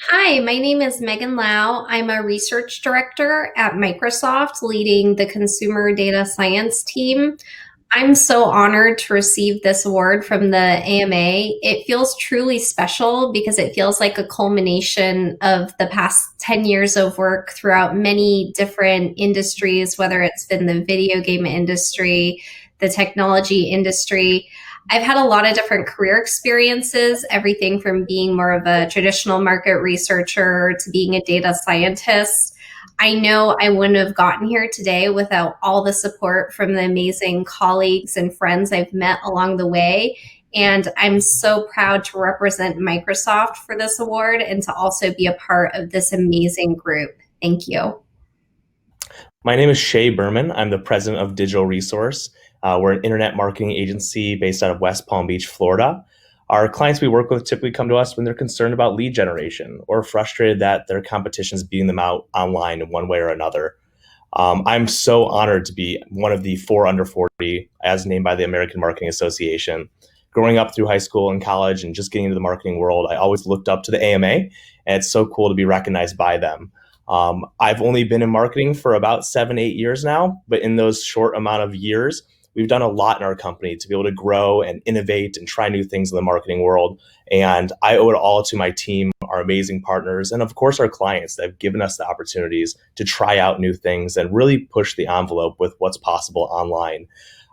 Hi, my name is Megan Lau. I'm a research director at Microsoft leading the consumer data science team. I'm so honored to receive this award from the AMA. It feels truly special because it feels like a culmination of the past 10 years of work throughout many different industries, whether it's been the video game industry, the technology industry. I've had a lot of different career experiences, everything from being more of a traditional market researcher to being a data scientist. I know I wouldn't have gotten here today without all the support from the amazing colleagues and friends I've met along the way. And I'm so proud to represent Microsoft for this award and to also be a part of this amazing group. Thank you. My name is Shay Berman. I'm the president of Digital Resource. We're an internet marketing agency based out of West Palm Beach, Florida. Our clients we work with typically come to us when they're concerned about lead generation or frustrated that their competition is beating them out online in one way or another. I'm so honored to be one of the four under 40 as named by the American Marketing Association. Growing up through high school and college and just getting into the marketing world, I always looked up to the AMA, and it's so cool to be recognized by them. I've only been in marketing for about 7, 8 years now, but in those short amount of years, we've done a lot in our company to be able to grow and innovate and try new things in the marketing world. And I owe it all to my team, our amazing partners, and of course, our clients that have given us the opportunities to try out new things and really push the envelope with what's possible online.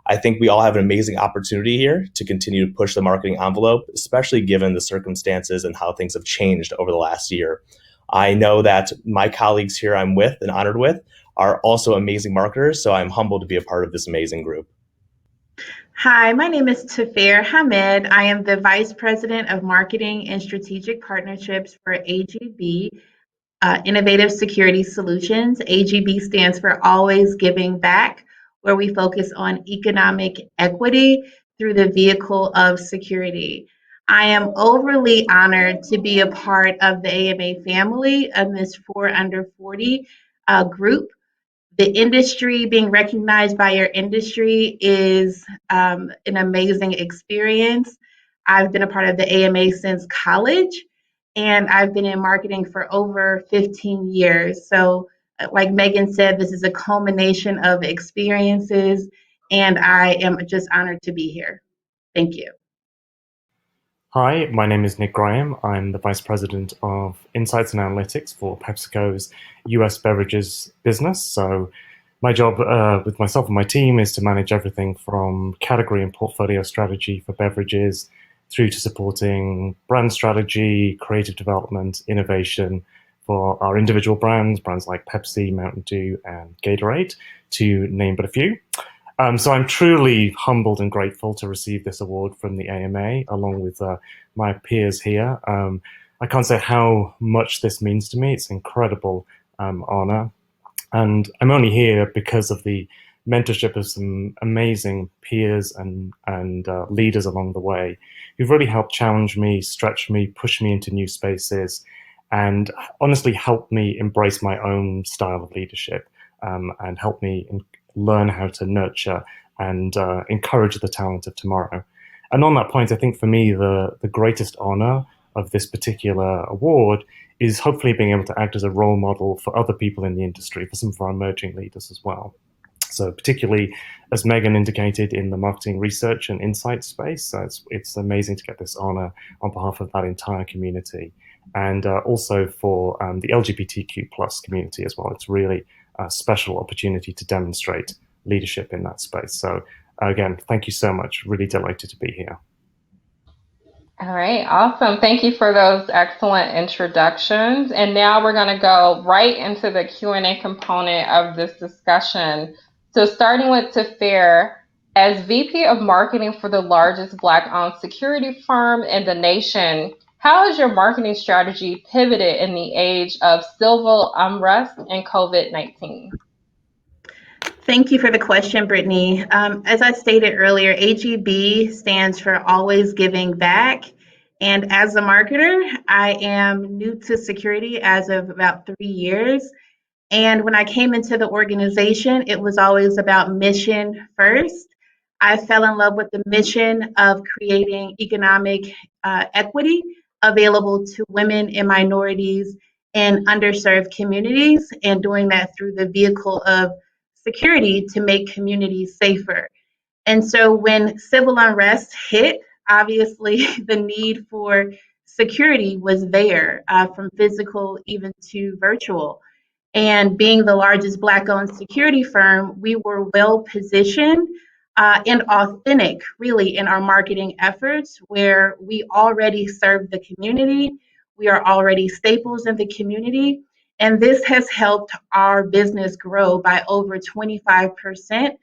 I think we all have an amazing opportunity here to continue to push the marketing envelope, especially given the circumstances and how things have changed over the last year. I know that my colleagues here I'm with and honored with are also amazing marketers, so I'm humbled to be a part of this amazing group. Hi, my name is Tafair Hamed. I am the Vice President of Marketing and Strategic Partnerships for AGB, Innovative Security Solutions. AGB stands for Always Giving Back, where we focus on economic equity through the vehicle of security. I am overly honored to be a part of the AMA family of this 4 under 40 group. The industry, being recognized by your industry, is an amazing experience. I've been a part of the AMA since college, and I've been in marketing for over 15 years. So, like Megan said, this is a culmination of experiences, and I am just honored to be here. Thank you. Hi, my name is Nick Graham. I'm the Vice President of Insights and Analytics for PepsiCo's US beverages business. So, my job with myself and my team is to manage everything from category and portfolio strategy for beverages through to supporting brand strategy, creative development, innovation for our individual brands, brands like Pepsi, Mountain Dew, and Gatorade, to name but a few. So I'm truly humbled and grateful to receive this award from the AMA, along with my peers here. I can't say how much this means to me. It's an incredible honor. And I'm only here because of the mentorship of some amazing peers and leaders along the way who've really helped challenge me, stretch me, push me into new spaces, and honestly helped me embrace my own style of leadership and help me learn how to nurture and encourage the talent of tomorrow. And on that point, I think for me, the greatest honor of this particular award is hopefully being able to act as a role model for other people in the industry, for some of our emerging leaders as well. So particularly, as Megan indicated, in the marketing research and insight space, so it's amazing to get this honor on behalf of that entire community. And also for the LGBTQ plus community as well. It's really a special opportunity to demonstrate leadership in that space. So again, thank you so much. Really delighted to be here. All right, awesome. Thank you for those excellent introductions. And now we're going to go right into the Q&A component of this discussion. So starting with Tafair, as VP of Marketing for the largest Black-owned security firm in the nation, how has your marketing strategy pivoted in the age of civil unrest and COVID-19? Thank you for the question, Brittany. As I stated earlier, AGB stands for Always Giving Back. And as a marketer, I am new to security as of about 3 years. And when I came into the organization, it was always about mission first. I fell in love with the mission of creating economic equity available to women and minorities in underserved communities, and doing that through the vehicle of security to make communities safer. And so when civil unrest hit, obviously the need for security was there, from physical even to virtual. And being the largest Black owned security firm, we were well positioned and authentic, really, in our marketing efforts, where we already serve the community. We are already staples in the community. And this has helped our business grow by over 25%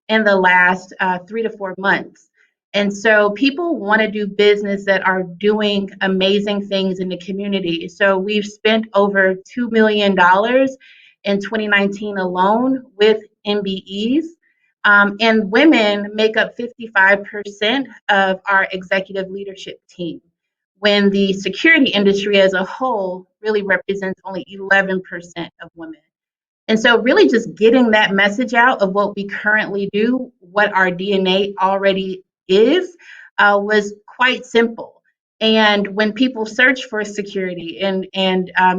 in the last 3 to 4 months. And so people want to do business that are doing amazing things in the community. So we've spent over $2 million in 2019 alone with MBEs. And women make up 55% of our executive leadership team, when the security industry as a whole really represents only 11% of women. And so, really, just getting that message out of what we currently do, what our DNA already is, was quite simple. And when people search for security, and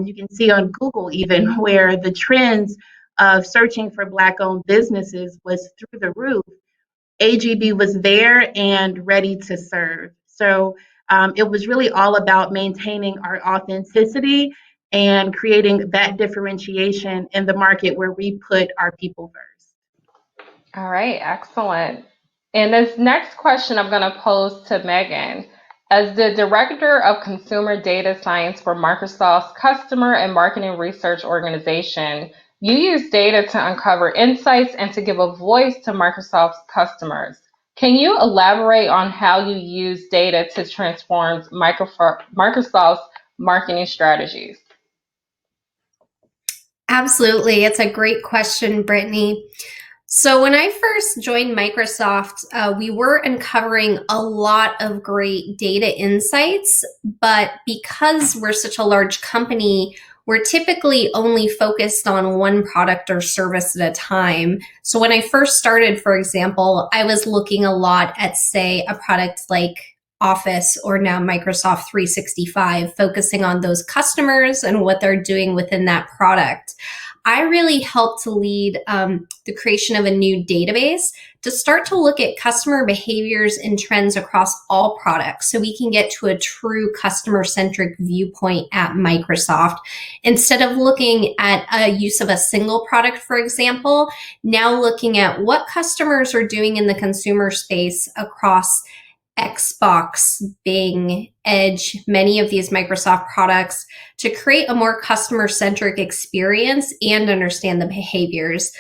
you can see on Google even where the trends of searching for Black-owned businesses was through the roof, AGB was there and ready to serve. So it was really all about maintaining our authenticity and creating that differentiation in the market where we put our people first. All right, excellent. And this next question I'm going to pose to Megan. As the Director of Consumer Data Science for Microsoft's Customer and Marketing Research Organization, you use data to uncover insights and to give a voice to Microsoft's customers. Can you elaborate on how you use data to transform Microsoft's marketing strategies? Absolutely. It's a great question, Brittany. So when I first joined Microsoft, we were uncovering a lot of great data insights, but because we're such a large company, we're typically only focused on one product or service at a time. So when I first started, for example, I was looking a lot at, say, a product like Office or now Microsoft 365, focusing on those customers and what they're doing within that product. I really helped to lead the creation of a new database to start to look at customer behaviors and trends across all products so we can get to a true customer-centric viewpoint at Microsoft. Instead of looking at a use of a single product, for example, now looking at what customers are doing in the consumer space across Xbox, Bing, Edge, many of these Microsoft products to create a more customer-centric experience and understand the behaviors.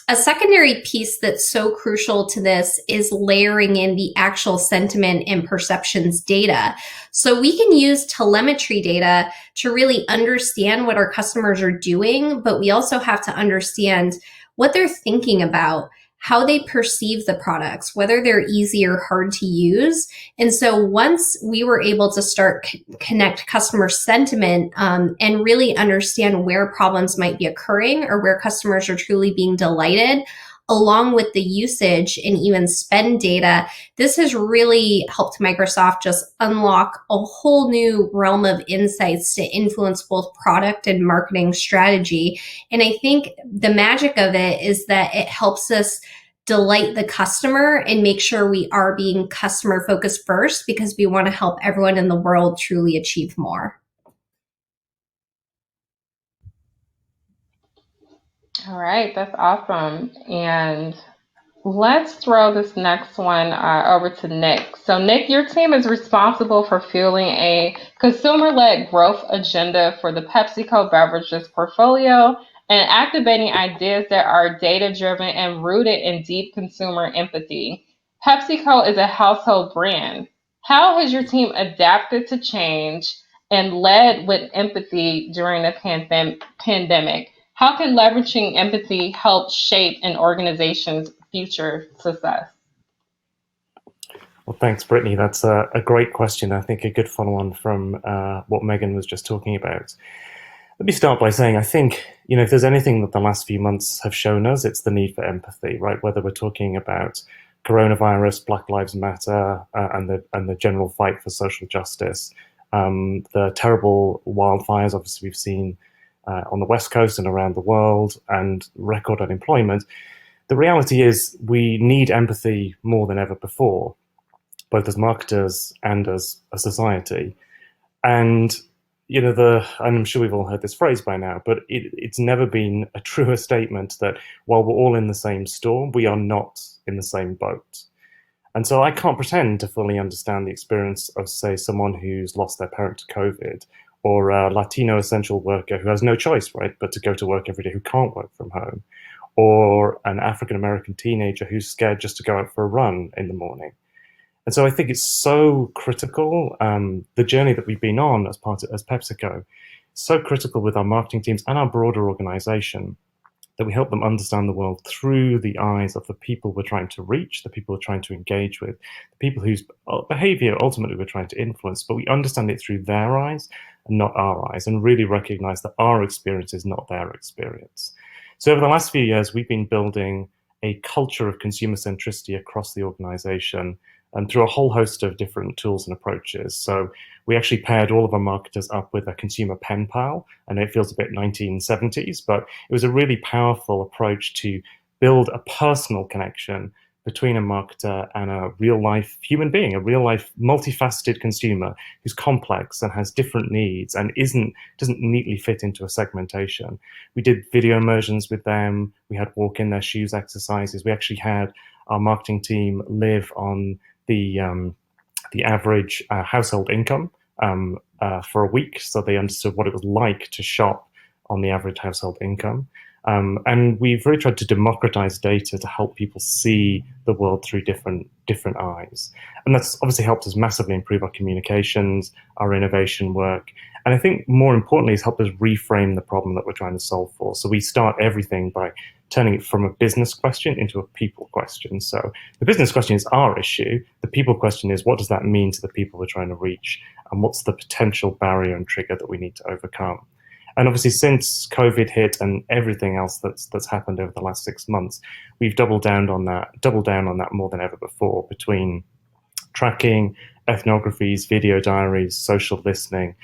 A secondary piece that's so crucial to this is layering in the actual sentiment and perceptions data. So we can use telemetry data to really understand what our customers are doing, but we also have to understand what they're thinking about, how they perceive the products, whether they're easy or hard to use. And so once we were able to start connect customer sentiment and really understand where problems might be occurring or where customers are truly being delighted, along with the usage and even spend data, this has really helped Microsoft just unlock a whole new realm of insights to influence both product and marketing strategy. And I think the magic of it is that it helps us delight the customer and make sure we are being customer focused first, because we want to help everyone in the world truly achieve more. All right, that's awesome. And let's throw this next one over to Nick. So, Nick, your team is responsible for fueling a consumer-led growth agenda for the PepsiCo beverages portfolio and activating ideas that are data-driven and rooted in deep consumer empathy. PepsiCo is a household brand. How has your team adapted to change and led with empathy during the pandemic? How can leveraging empathy help shape an organization's future success? Well, thanks, Brittany. That's a great question. I think a good follow-on from what Megan was just talking about. Let me start by saying I think, if there's anything that the last few months have shown us, it's the need for empathy, right? Whether we're talking about coronavirus, Black Lives Matter, and the general fight for social justice. the terrible wildfires, obviously, we've seen on the West Coast and around the world, and record unemployment. The reality is we need empathy more than ever before, both as marketers and as a society. And I'm sure we've all heard this phrase by now, but it's never been a truer statement that while we're all in the same storm, we are not in the same boat. And so I can't pretend to fully understand the experience of, say, someone who's lost their parent to COVID, or a Latino essential worker who has no choice, right, but to go to work every day, who can't work from home, or an African American teenager who's scared just to go out for a run in the morning. And so I think it's so critical, the journey that we've been on as PepsiCo, so critical with our marketing teams and our broader organization, that we help them understand the world through the eyes of the people we're trying to reach, the people we're trying to engage with, the people whose behavior ultimately we're trying to influence, but we understand it through their eyes and not our eyes, and really recognize that our experience is not their experience. So over the last few years, we've been building a culture of consumer centricity across the organization, and through a whole host of different tools and approaches. So we actually paired all of our marketers up with a consumer pen pal, and it feels a bit 1970s, but it was a really powerful approach to build a personal connection between a marketer and a real life human being, a real life multifaceted consumer who's complex and has different needs and doesn't neatly fit into a segmentation. We did video immersions with them. We had walk in their shoes exercises. We actually had our marketing team live on the average household income for a week, so they understood what it was like to shop on the average household income. And we've really tried to democratize data to help people see the world through different eyes. And that's obviously helped us massively improve our communications, our innovation work. And I think more importantly, it's helped us reframe the problem that we're trying to solve for. So we start everything by turning it from a business question into a people question. So the business question is our issue. The people question is, what does that mean to the people we're trying to reach? And what's the potential barrier and trigger that we need to overcome? And obviously, since COVID hit and everything else that's happened over the last 6 months, we've doubled down on that more than ever before, between tracking, ethnographies, video diaries, social listening.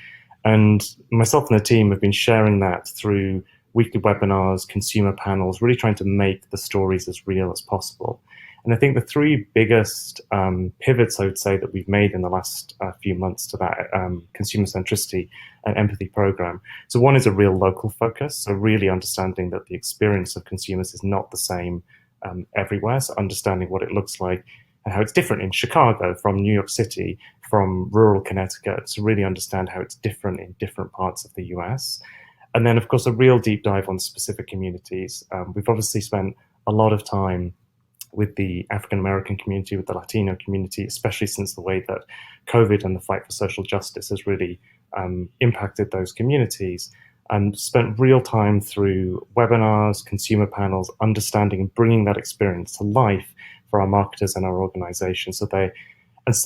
And myself and the team have been sharing that through weekly webinars, consumer panels, really trying to make the stories as real as possible. And I think the three biggest pivots, I would say, that we've made in the last few months to that consumer centricity and empathy program. So one is a real local focus, so really understanding that the experience of consumers is not the same everywhere, so understanding what it looks like and how it's different in Chicago from New York City, from rural Connecticut, to really understand how it's different in different parts of the US. And then, of course, a real deep dive on specific communities. We've obviously spent a lot of time with the African American community, with the Latino community, especially since the way that COVID and the fight for social justice has really impacted those communities, and spent real time through webinars, consumer panels, understanding and bringing that experience to life for our marketers and our organization. So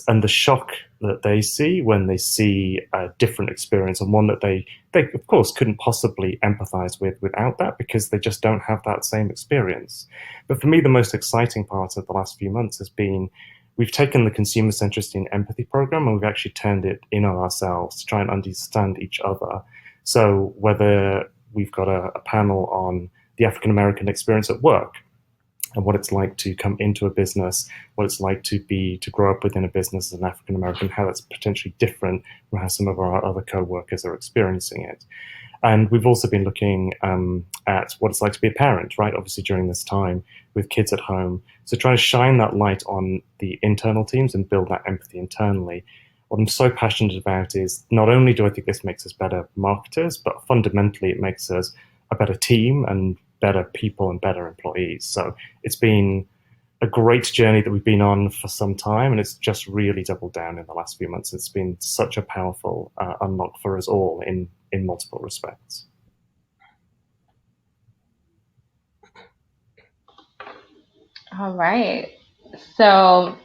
and the shock that they see when they see a different experience, and one that they of course couldn't possibly empathize with without that, because they just don't have that same experience. But for me, the most exciting part of the last few months has been we've taken the consumer centricity and empathy program and we've actually turned it in on ourselves to try and understand each other. So whether we've got a panel on the African American experience at work, and what it's like to come into a business, what it's like to grow up within a business as an African American, how that's potentially different from how some of our other co-workers are experiencing it. And we've also been looking at what it's like to be a parent, right? Obviously during this time with kids at home. So trying to shine that light on the internal teams and build that empathy internally. What I'm so passionate about is not only do I think this makes us better marketers, but fundamentally it makes us a better team and better people and better employees. So it's been a great journey that we've been on for some time, and it's just really doubled down in the last few months. It's been such a powerful unlock for us all in multiple respects. All right. So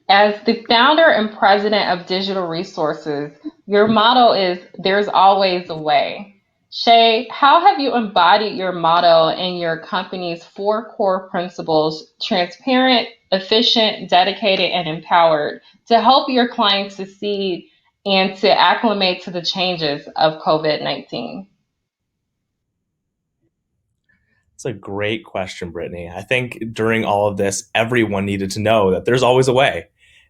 as the founder and president of Digital Resources, your motto is "There's always a way." Shay, how have you embodied your motto in your company's 4 core principles: transparent, efficient, dedicated, and empowered, to help your clients succeed and to acclimate to the changes of COVID-19? It's a great question, Brittany. I think during all of this, everyone needed to know that there's always a way.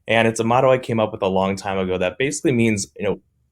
And it's a motto I came up with a long time ago that basically means,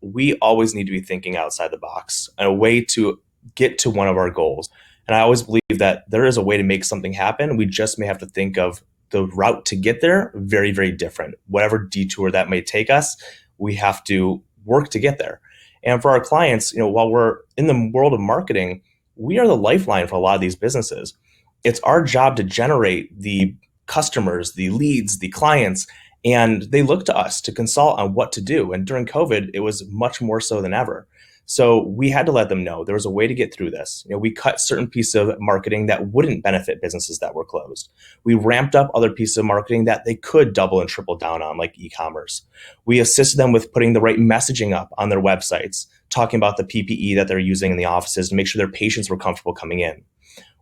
we always need to be thinking outside the box and a way to get to one of our goals. And I always believe that there is a way to make something happen. We just may have to think of the route to get there very, very different. Whatever detour that may take us, we have to work to get there. And for our clients, while we're in the world of marketing, we are the lifeline for a lot of these businesses. It's our job to generate the customers, the leads, the clients, and they look to us to consult on what to do. And during COVID, it was much more so than ever. So we had to let them know there was a way to get through this. We cut certain pieces of marketing that wouldn't benefit businesses that were closed. We ramped up other pieces of marketing that they could double and triple down on, like e-commerce. We assisted them with putting the right messaging up on their websites, talking about the PPE that they're using in the offices to make sure their patients were comfortable coming in.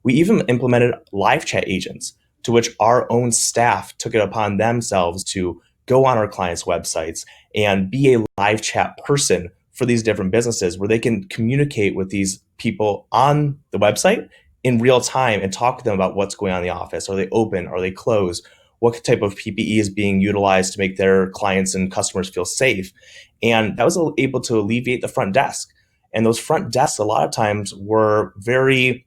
We even implemented live chat agents, to which our own staff took it upon themselves to go on our clients' websites and be a live chat person for these different businesses where they can communicate with these people on the website in real time and talk to them about what's going on in the office. Are they open? Are they closed? What type of PPE is being utilized to make their clients and customers feel safe? And that was able to alleviate the front desk. And those front desks, a lot of times, were very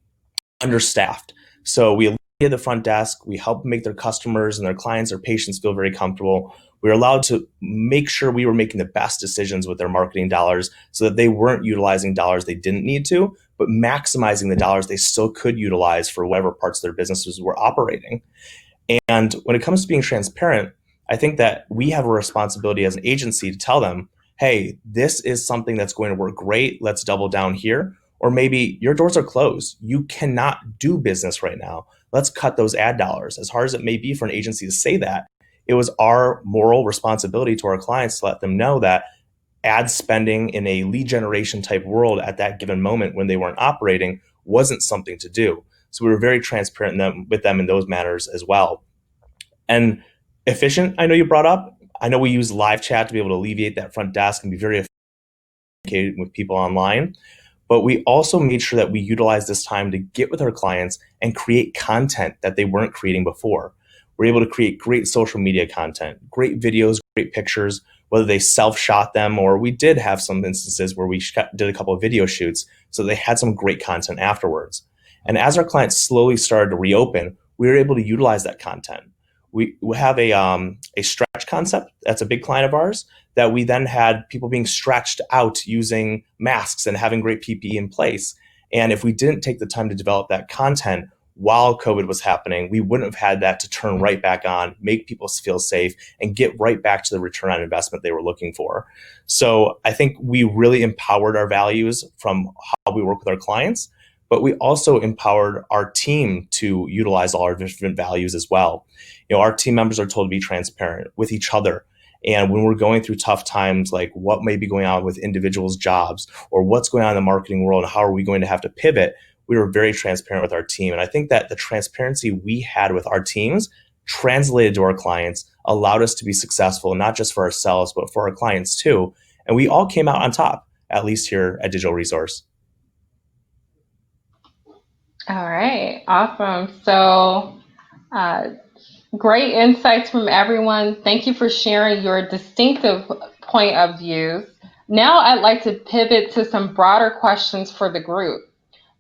understaffed. So we alleviated the front desk. We helped make their customers and their clients or patients feel very comfortable. We were allowed to make sure we were making the best decisions with their marketing dollars so that they weren't utilizing dollars they didn't need to, but maximizing the dollars they still could utilize for whatever parts of their businesses were operating. And when it comes to being transparent, I think that we have a responsibility as an agency to tell them, hey, this is something that's going to work great. Let's double down here. Or maybe your doors are closed. You cannot do business right now. Let's cut those ad dollars. As hard as it may be for an agency to say that, it was our moral responsibility to our clients to let them know that ad spending in a lead generation type world at that given moment when they weren't operating wasn't something to do. So we were very transparent with them in those matters as well. And efficient, I know you brought up. I know we use live chat to be able to alleviate that front desk and be very efficient with people online. But we also made sure that we utilize this time to get with our clients and create content that they weren't creating before. We're able to create great social media content, great videos, great pictures, whether they self-shot them or we did have some instances where we did a couple of video shoots so they had some great content afterwards. And as our clients slowly started to reopen, we were able to utilize that content. We have a stretch concept. That's a big client of ours that we then had people being stretched out using masks and having great PPE in place. And if we didn't take the time to develop that content while COVID was happening, we wouldn't have had that to turn right back on, make people feel safe, and get right back to the return on investment they were looking for. So I think we really empowered our values from how we work with our clients, but we also empowered our team to utilize all our different values as well. Our team members are told to be transparent with each other. And when we're going through tough times, like what may be going on with individuals' jobs or what's going on in the marketing world, and how are we going to have to pivot, we were very transparent with our team. And I think that the transparency we had with our teams translated to our clients, allowed us to be successful, not just for ourselves, but for our clients too. And we all came out on top, at least here at Digital Resource. All right, awesome. So, great insights from everyone. Thank you for sharing your distinctive point of views. Now I'd like to pivot to some broader questions for the group.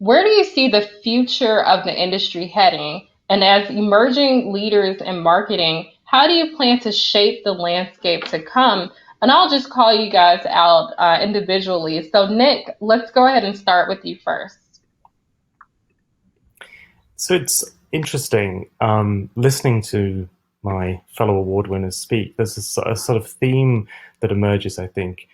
Where do you see the future of the industry heading? And as emerging leaders in marketing, how do you plan to shape the landscape to come? And I'll just call you guys out individually. So Nick, let's go ahead and start with you first. So it's interesting listening to my fellow award winners speak. There's a sort of theme that emerges, I think,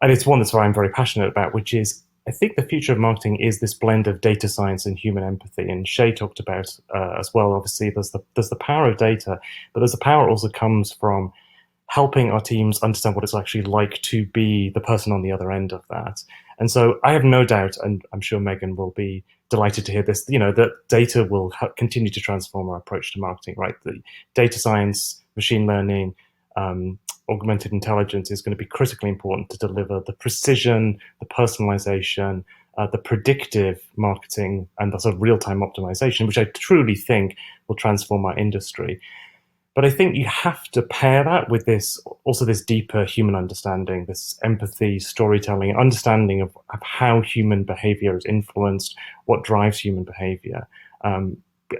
and it's one that's I'm very passionate about, which is I think the future of marketing is this blend of data science and human empathy. And Shay talked about as well. Obviously, there's the power of data, but there's the power also comes from helping our teams understand what it's actually like to be the person on the other end of that. And so I have no doubt, and I'm sure Megan will be delighted to hear this, that data will continue to transform our approach to marketing, right? The data science, machine learning, augmented intelligence is going to be critically important to deliver the precision, the personalization, the predictive marketing, and the sort of real-time optimization, which I truly think will transform our industry. But I think you have to pair that with this deeper human understanding, this empathy, storytelling, understanding of how human behavior is influenced, what drives human behavior. I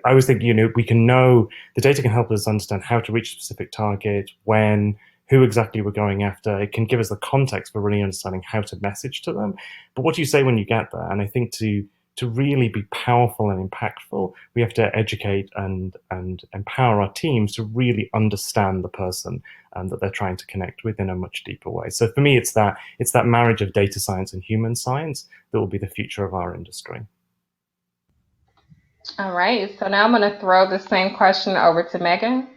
always think, we can know, the data can help us understand how to reach a specific target, when, who exactly we're going after. It can give us the context for really understanding how to message to them. But what do you say when you get there? And I think to really be powerful and impactful, we have to educate and empower our teams to really understand the person that they're trying to connect with in a much deeper way. So for me, it's that marriage of data science and human science that will be the future of our industry. All right, so now I'm going to throw the same question over to Megan.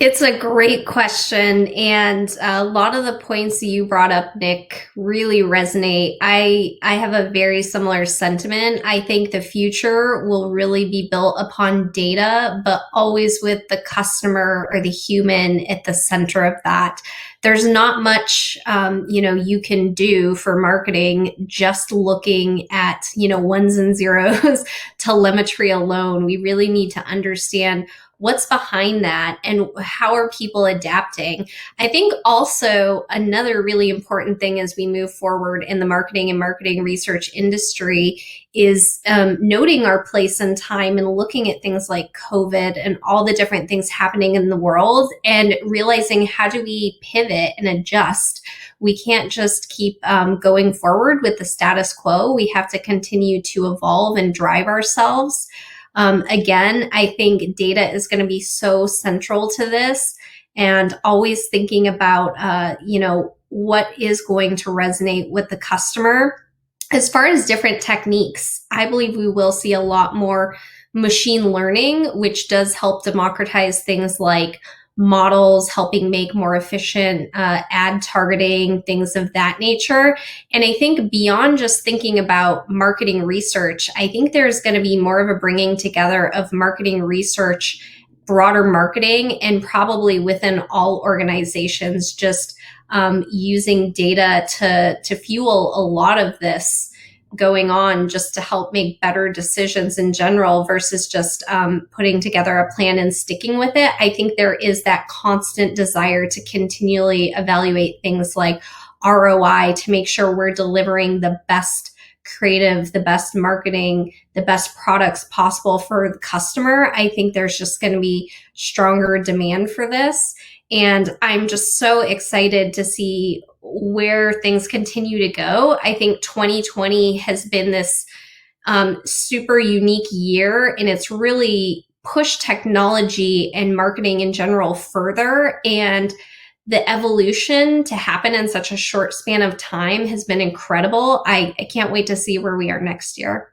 It's a great question, and a lot of the points you brought up, Nick, really resonate. I have a very similar sentiment. I think the future will really be built upon data, but always with the customer or the human at the center of that. There's not much, you can do for marketing just looking at, ones and zeros, telemetry alone. We really need to understand what's behind that and how are people adapting. I think also another really important thing as we move forward in the marketing and marketing research industry is noting our place in time and looking at things like COVID and all the different things happening in the world and realizing, how do we pivot and adjust? We can't just keep going forward with the status quo. We have to continue to evolve and drive ourselves. Again, I think data is going to be so central to this, and always thinking about, what is going to resonate with the customer. As far as different techniques, I believe we will see a lot more machine learning, which does help democratize things like models, helping make more efficient ad targeting, things of that nature. And I think beyond just thinking about marketing research, I think there's going to be more of a bringing together of marketing research, broader marketing, and probably within all organizations, just using data to fuel a lot of this going on, just to help make better decisions in general versus just putting together a plan and sticking with it. I think there is that constant desire to continually evaluate things like ROI to make sure we're delivering the best creative, the best marketing, the best products possible for the customer. I think there's just going to be stronger demand for this. And I'm just so excited to see where things continue to go. I think 2020 has been this super unique year, and it's really pushed technology and marketing in general further. And the evolution to happen in such a short span of time has been incredible. I can't wait to see where we are next year.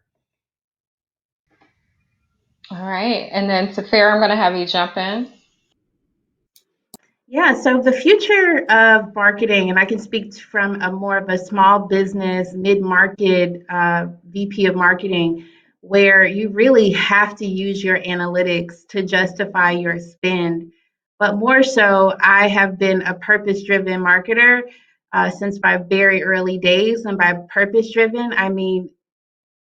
All right, and then Safira, I'm going to have you jump in. Yeah, so the future of marketing, and I can speak from a more of a small business, mid-market VP of marketing, where you really have to use your analytics to justify your spend. But more so, I have been a purpose-driven marketer since my very early days. And by purpose-driven, I mean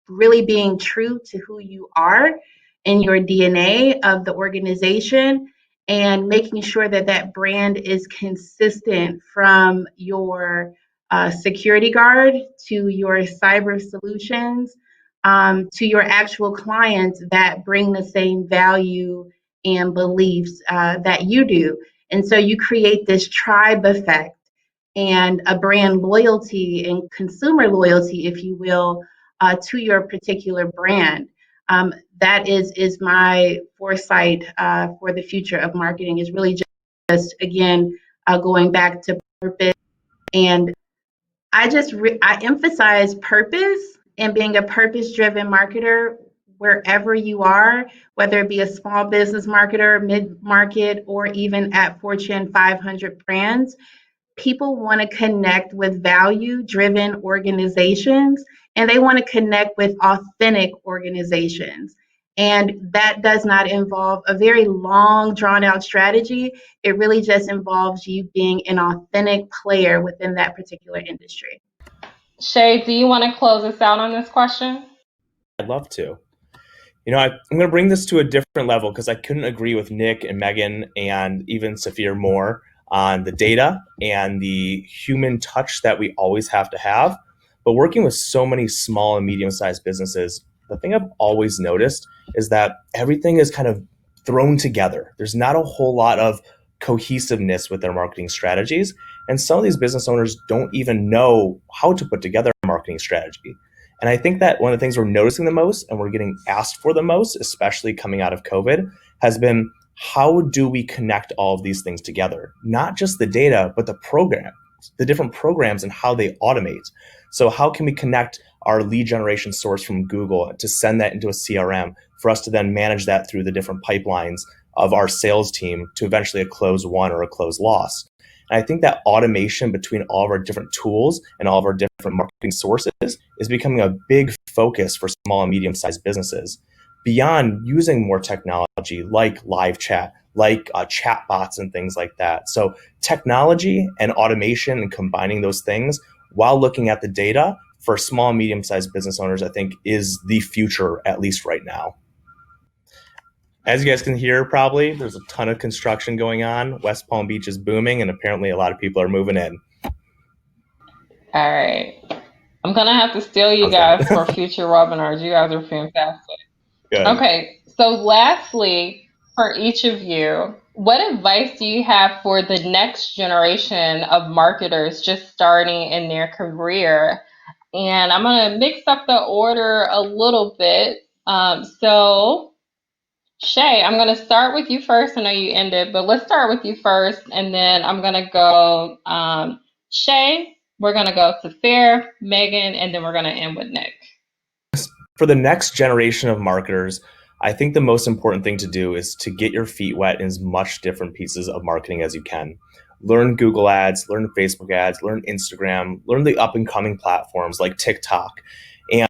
really being true to who you are and your DNA of the organization, and making sure that that brand is consistent from your security guard to your cyber solutions to your actual clients that bring the same value and beliefs that you do. And so you create this tribe effect and a brand loyalty and consumer loyalty, if you will, to your particular brand. That is my foresight for the future of marketing, is really just again, going back to purpose. And I emphasize purpose and being a purpose-driven marketer wherever you are, whether it be a small business marketer, mid-market, or even at Fortune 500 brands. People want to connect with value-driven organizations, and they want to connect with authentic organizations. And that does not involve a very long, drawn out strategy. It really just involves you being an authentic player within that particular industry. Shay, do you want to close us out on this question? I'd love to. I'm going to bring this to a different level because I couldn't agree with Nick and Megan and even Saphir more on the data and the human touch that we always have to have. But working with so many small and medium-sized businesses, the thing I've always noticed is that everything is kind of thrown together. There's not a whole lot of cohesiveness with their marketing strategies. And some of these business owners don't even know how to put together a marketing strategy. And I think that one of the things we're noticing the most and we're getting asked for the most, especially coming out of COVID, has been how do we connect all of these things together? Not just the data, but the program, the different programs and how they automate. So how can we connect our lead generation source from Google to send that into a CRM for us to then manage that through the different pipelines of our sales team to eventually a close won or a close loss? And I think that automation between all of our different tools and all of our different marketing sources is becoming a big focus for small and medium-sized businesses. Beyond using more technology like live chat, like chat bots and things like that. So technology and automation and combining those things while looking at the data for small and medium-sized business owners, I think is the future, at least right now. As you guys can hear, probably, there's a ton of construction going on. West Palm Beach is booming, and apparently a lot of people are moving in. All right. I'm going to have to steal you guys for future webinars. You guys are fantastic. Good. Okay. So lastly, for each of you, what advice do you have for the next generation of marketers just starting in their career? And I'm going to mix up the order a little bit. So Shay, I'm going to start with you first. I know you ended, but let's start with you first. And then I'm going to go Shay, we're going to go to Fair, Megan, and then we're going to end with Nick. For the next generation of marketers, I think the most important thing to do is to get your feet wet in as much different pieces of marketing as you can. Learn Google ads, learn Facebook ads, learn Instagram, learn the up and coming platforms like TikTok,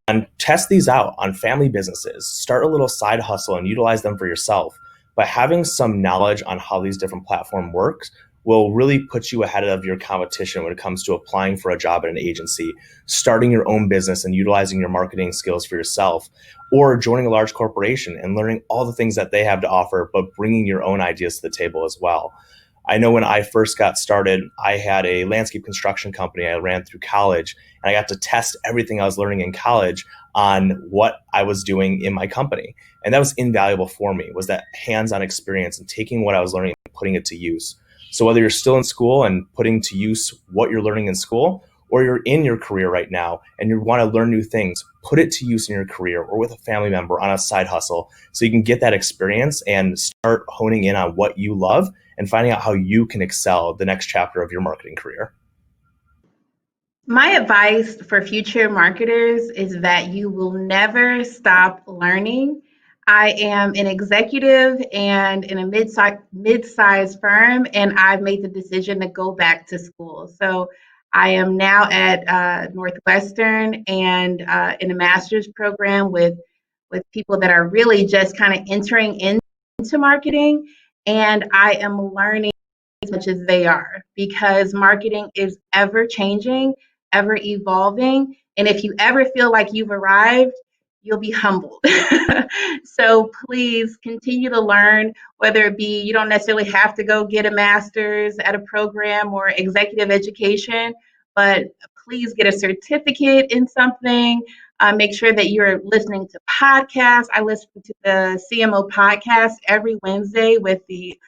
and test these out on family businesses. Start a little side hustle and utilize them for yourself. But having some knowledge on how these different platforms work will really put you ahead of your competition when it comes to applying for a job at an agency, starting your own business and utilizing your marketing skills for yourself, or joining a large corporation and learning all the things that they have to offer, but bringing your own ideas to the table as well. I know when I first got started, I had a landscape construction company I ran through college, and I got to test everything I was learning in college on what I was doing in my company. And that was invaluable for me, was that hands-on experience and taking what I was learning and putting it to use. So whether you're still in school and putting to use what you're learning in school, or you're in your career right now and you want to learn new things, put it to use in your career or with a family member on a side hustle so you can get that experience and start honing in on what you love and finding out how you can excel the next chapter of your marketing career. My advice for future marketers is that you will never stop learning. I am an executive and in a mid-sized firm, and I've made the decision to go back to school. So I am now at Northwestern and in a master's program with people that are really just kind of entering into marketing, and I am learning as much as they are because marketing is ever changing, ever evolving. And if you ever feel like you've arrived, you'll be humbled. So please continue to learn, whether it be you don't necessarily have to go get a master's at a program or executive education, but please get a certificate in something. Make sure that you're listening to podcasts. I listen to the CMO podcast every Wednesday with the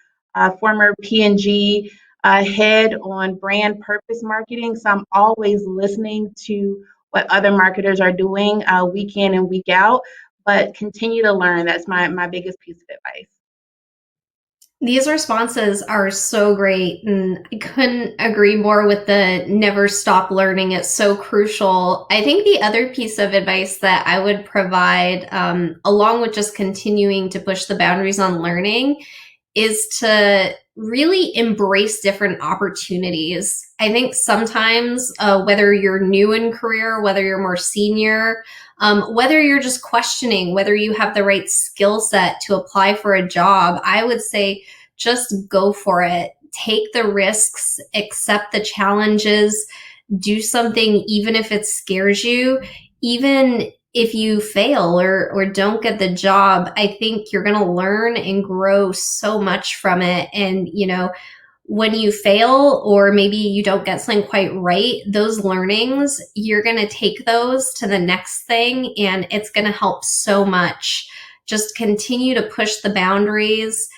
former P&G head on brand purpose marketing. So I'm always listening to what other marketers are doing week in and week out, but continue to learn. That's my biggest piece of advice. These responses are so great, and I couldn't agree more with the never stop learning. It's so crucial. I think the other piece of advice that I would provide, along with just continuing to push the boundaries on learning, is to really embrace different opportunities. I think sometimes, whether you're new in career, whether you're more senior, whether you're just questioning whether you have the right skill set to apply for a job, I would say just go for it. Take the risks, accept the challenges, do something even if it scares you, even if you fail or don't get the job. I think you're going to learn and grow so much from it. And, when you fail or maybe you don't get something quite right, those learnings, you're going to take those to the next thing and it's going to help so much. Just continue to push the boundaries,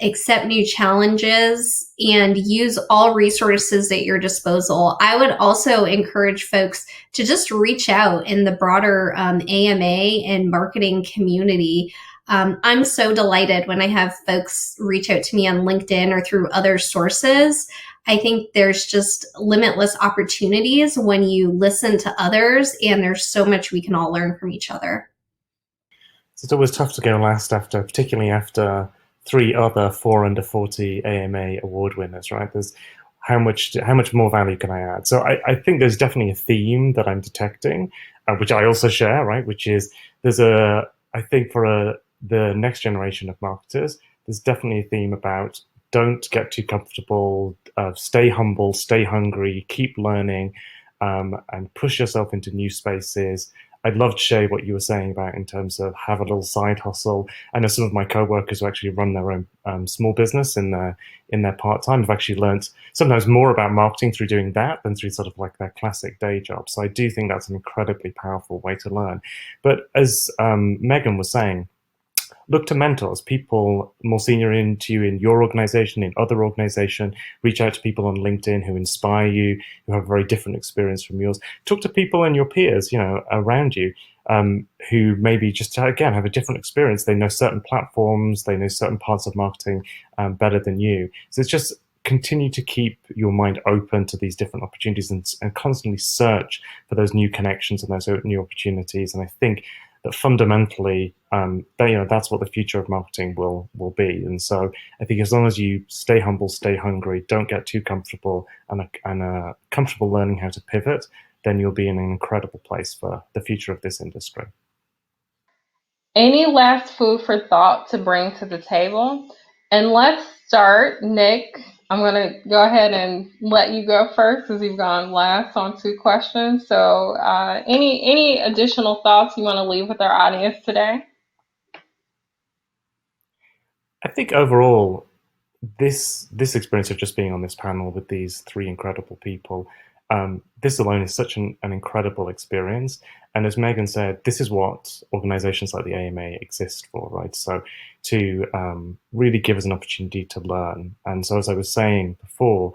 accept new challenges, and use all resources at your disposal. I would also encourage folks to just reach out in the broader AMA and marketing community. I'm so delighted when I have folks reach out to me on LinkedIn or through other sources. I think there's just limitless opportunities when you listen to others, and there's so much we can all learn from each other. It's always tough to go last particularly after 3 other 4 under 40 AMA award winners, right? There's how much more value can I add? So I think there's definitely a theme that I'm detecting, which I also share, right? Which is I think for the next generation of marketers, there's definitely a theme about don't get too comfortable, stay humble, stay hungry, keep learning, and push yourself into new spaces. I loved, Shay, what you were saying about in terms of have a little side hustle. I know some of my co-workers who actually run their own small business in their part-time have actually learned sometimes more about marketing through doing that than through sort of like their classic day job. So I do think that's an incredibly powerful way to learn. But as Megan was saying, look to mentors, people more senior to you in your organization, in other organization. Reach out to people on LinkedIn who inspire you, who have a very different experience from yours. Talk to people and your peers, around you, who maybe just, again, have a different experience. They know certain platforms, they know certain parts of marketing better than you. So it's just continue to keep your mind open to these different opportunities and constantly search for those new connections and those new opportunities. And I think that fundamentally, that's what the future of marketing will be. And so I think as long as you stay humble, stay hungry, don't get too comfortable, and comfortable learning how to pivot, then you'll be in an incredible place for the future of this industry. Any last food for thought to bring to the table? And let's start, Nick. I'm going to go ahead and let you go first because you've gone last on 2 questions. So any additional thoughts you want to leave with our audience today? I think overall, this experience of just being on this panel with these 3 incredible people, this alone is such an incredible experience. And as Megan said, this is what organizations like the AMA exist for, right? So to really give us an opportunity to learn. And so as I was saying before,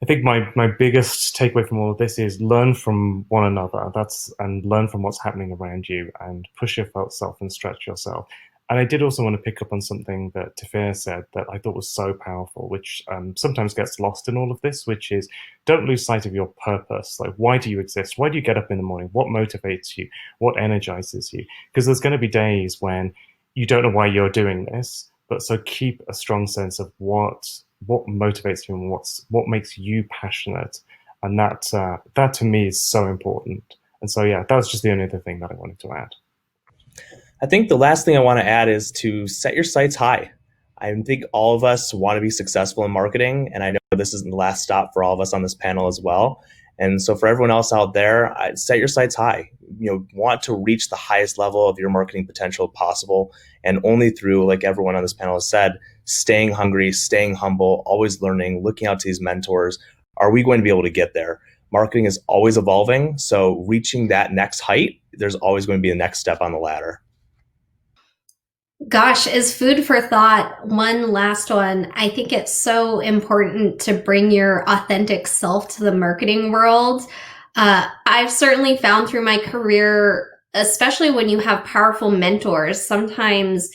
I think my biggest takeaway from all of this is learn from one another. And learn from what's happening around you and push yourself and stretch yourself. And I did also want to pick up on something that Tafir said that I thought was so powerful, which sometimes gets lost in all of this, which is don't lose sight of your purpose. Like, why do you exist? Why do you get up in the morning? What motivates you? What energizes you? Because there's going to be days when you don't know why you're doing this, but so keep a strong sense of what motivates you and what makes you passionate. And that to me is so important. And so, yeah, that was just the only other thing that I wanted to add. I think the last thing I want to add is to set your sights high. I think all of us want to be successful in marketing, and I know this isn't the last stop for all of us on this panel as well. And so for everyone else out there, set your sights high. Want to reach the highest level of your marketing potential possible, and only through, like everyone on this panel has said, staying hungry, staying humble, always learning, looking out to these mentors, are we going to be able to get there? Marketing is always evolving, so reaching that next height, there's always going to be a next step on the ladder. Gosh, as food for thought, one last one. I think it's so important to bring your authentic self to the marketing world. I've certainly found through my career, especially when you have powerful mentors, sometimes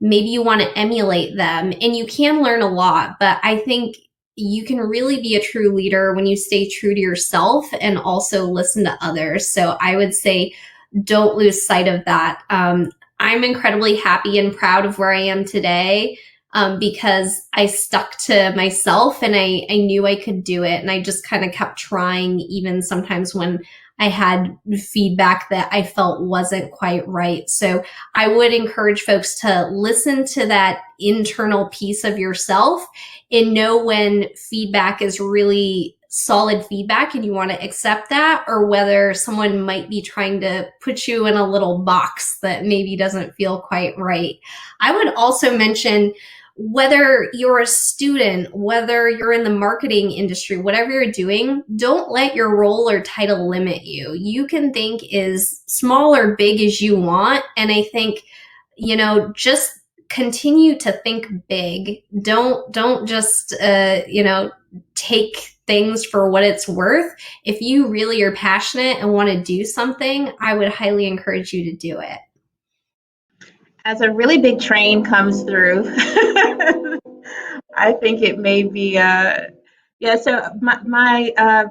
maybe you want to emulate them and you can learn a lot, but I think you can really be a true leader when you stay true to yourself and also listen to others. So I would say don't lose sight of that. I'm incredibly happy and proud of where I am today. because I stuck to myself and I knew I could do it. And I just kind of kept trying, even sometimes when I had feedback that I felt wasn't quite right. So I would encourage folks to listen to that internal piece of yourself and know when feedback is really solid feedback and you want to accept that, or whether someone might be trying to put you in a little box that maybe doesn't feel quite right. I would also mention, whether you're a student, whether you're in the marketing industry, whatever you're doing, don't let your role or title limit you. You can think as small or big as you want. And I think, just continue to think big. Don't just, take things for what it's worth. If you really are passionate and want to do something, I would highly encourage you to do it. As a really big train comes through, I think it may be, yeah, so my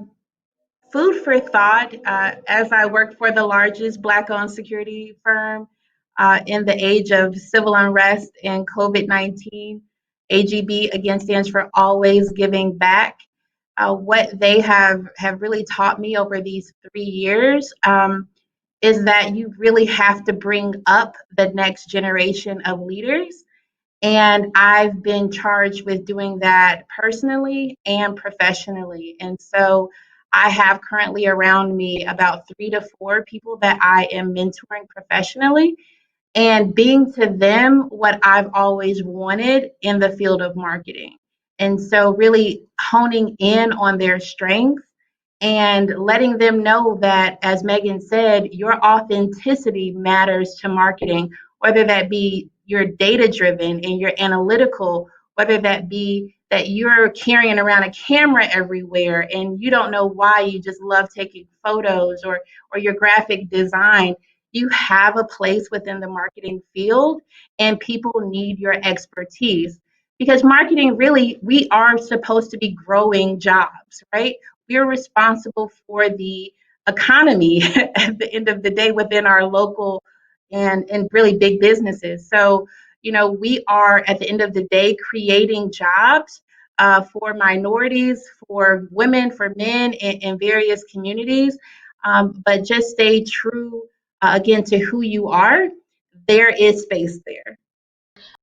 food for thought, as I work for the largest Black-owned security firm in the age of civil unrest and COVID-19, AGB, again, stands for Always Giving Back. What they have really taught me over these 3 years is that you really have to bring up the next generation of leaders. And I've been charged with doing that personally and professionally. And so I have currently around me about 3 to 4 people that I am mentoring professionally and being to them what I've always wanted in the field of marketing. And so really honing in on their strengths and letting them know that, as Megan said, your authenticity matters to marketing, whether that be you're data driven and you're analytical, whether that be that you're carrying around a camera everywhere and you don't know why, you just love taking photos, or your graphic design. You have a place within the marketing field, and people need your expertise, because marketing, really, we are supposed to be growing jobs, right? We're responsible for the economy at the end of the day within our local and really big businesses. So, we are at the end of the day creating jobs for minorities, for women, for men in various communities. But just stay true, again, to who you are. There is space there.